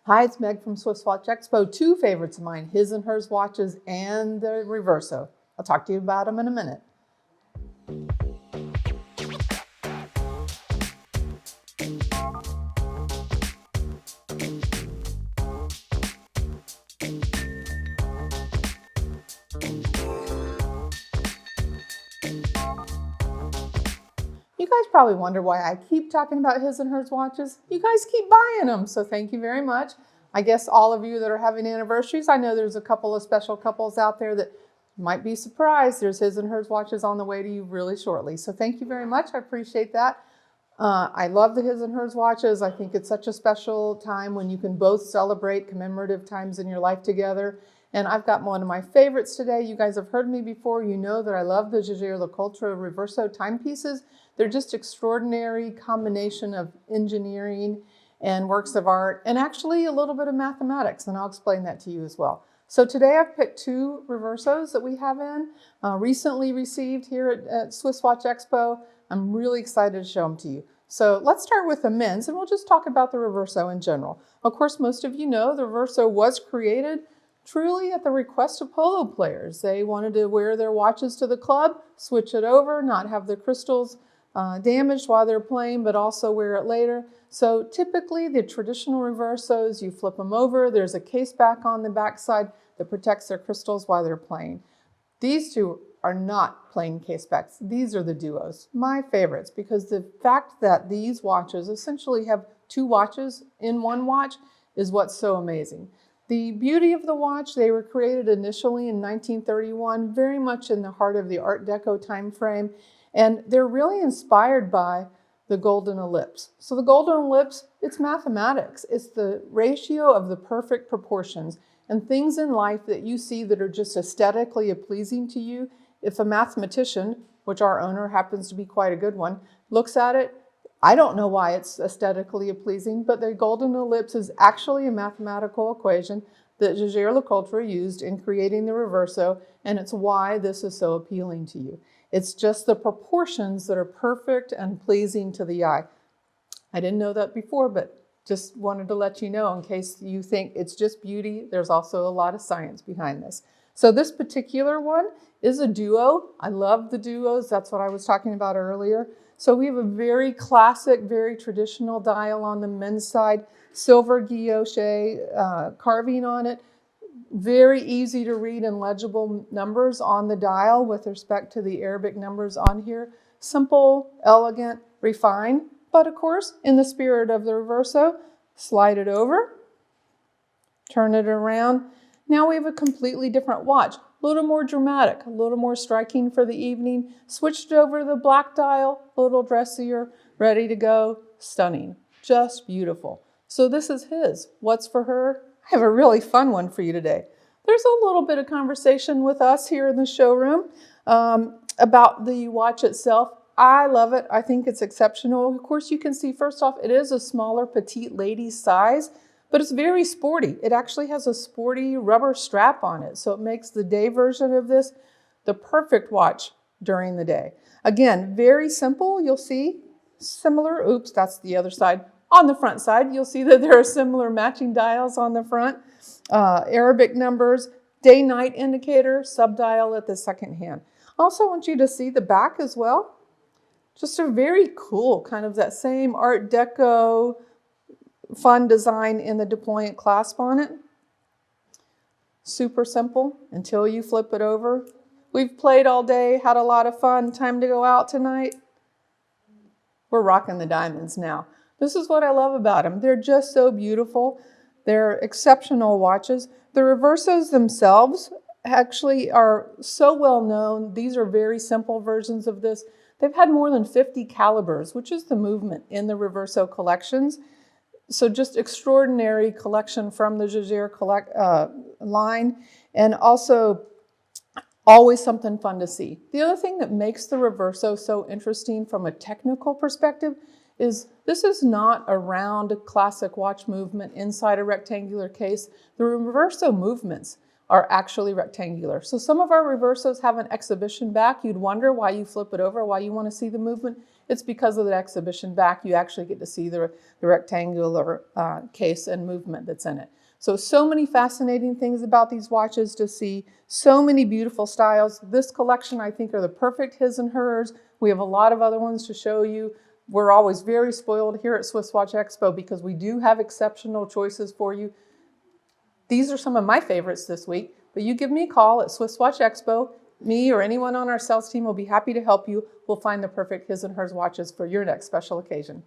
Hi, it's Meg from SwissWatchExpo. Two favorites of mine, his and hers watches and the Reverso. I'll talk to you about them in a minute. You guys probably wonder why I keep talking about his and hers watches. You guys keep buying them, so thank you very much. I guess all of you that are having anniversaries, I know there's a couple of special couples out there that might be surprised. There's his and hers watches on the way to you really shortly. So thank you very much. I appreciate that. I love the his and hers watches. I think it's such a special time when you can both celebrate commemorative times in your life together. And I've got one of my favorites today. You guys have heard me before. You know that I love the Jaeger LeCoultre Reverso timepieces. They're just extraordinary combination of engineering and works of art, and actually a little bit of mathematics, and I'll explain that to you as well. So today I've picked two Reversos that we have in, recently received here at SwissWatchExpo. I'm really excited to show them to you. So let's start with the men's, and we'll just talk about the Reverso in general. Of course, most of you know the Reverso was created truly at the request of polo players. They wanted to wear their watches to the club, switch it over, not have the crystals damaged while they're playing, but also wear it later. So typically the traditional Reversos, you flip them over. There's a case back on the back side that protects their crystals while they're playing. These two are not plain case backs. These are the duos, my favorites, because the fact that these watches essentially have two watches in one watch is what's so amazing. The beauty of the watch, they were created initially in 1931, very much in the heart of the Art Deco time frame. And they're really inspired by the golden ellipse. So the golden ellipse, it's mathematics. It's the ratio of the perfect proportions. And things in life that you see that are just aesthetically pleasing to you, if a mathematician, which our owner happens to be quite a good one, looks at it, I don't know why it's aesthetically pleasing, but the golden ellipse is actually a mathematical equation that Jaeger LeCoultre used in creating the Reverso, and it's why this is so appealing to you. It's just the proportions that are perfect and pleasing to the eye. I didn't know that before, but just wanted to let you know in case you think it's just beauty. There's also a lot of science behind this. So this particular one is a duo. I love the duos. That's what I was talking about earlier. So we have a very classic, very traditional dial on the men's side, silver guilloche carving on it. Very easy to read and legible numbers on the dial with respect to the Arabic numbers on here. Simple, elegant, refined, but of course, in the spirit of the Reverso, slide it over, turn it around. Now we have a completely different watch, a little more dramatic, a little more striking for the evening. Switched over the black dial, a little dressier, ready to go, stunning, just beautiful. So this is his. What's for her? I have a really fun one for you today. There's a little bit of conversation with us here in the showroom about the watch itself. I love it. I think it's exceptional. Of course, you can see first off, it is a smaller petite lady size, but it's very sporty. It actually has a sporty rubber strap on it. So it makes the day version of this the perfect watch during the day. Again, very simple. You'll see similar, oops, that's the other side. On the front side, you'll see that there are similar matching dials on the front, Arabic numbers, day-night indicator, sub-dial at the second hand. Also want you to see the back as well. Just a very cool, kind of that same Art Deco, fun design in the deployant clasp on it. Super simple until you flip it over. We've played all day, had a lot of fun. Time to go out tonight. We're rocking the diamonds now. This is what I love about them. They're just so beautiful. They're exceptional watches. The Reversos themselves actually are so well known. These are very simple versions of this. They've had more than 50 calibers, which is the movement in the Reverso collections. So just extraordinary collection from the Jaeger line, and also always something fun to see. The other thing that makes the Reverso so interesting from a technical perspective is this is not a round classic watch movement inside a rectangular case. The Reverso movements are actually rectangular. So some of our Reversos have an exhibition back. You'd wonder why you flip it over, why you want to see the movement. It's because of the exhibition back. You actually get to see the rectangular case and movement that's in it. So many fascinating things about these watches to see. So many beautiful styles. This collection, I think, are the perfect his and hers. We have a lot of other ones to show you. We're always very spoiled here at Swiss Watch Expo because we do have exceptional choices for you. These are some of my favorites this week, but you give me a call at Swiss Watch Expo. Me or anyone on our sales team will be happy to help you. We'll find the perfect his and hers watches for your next special occasion.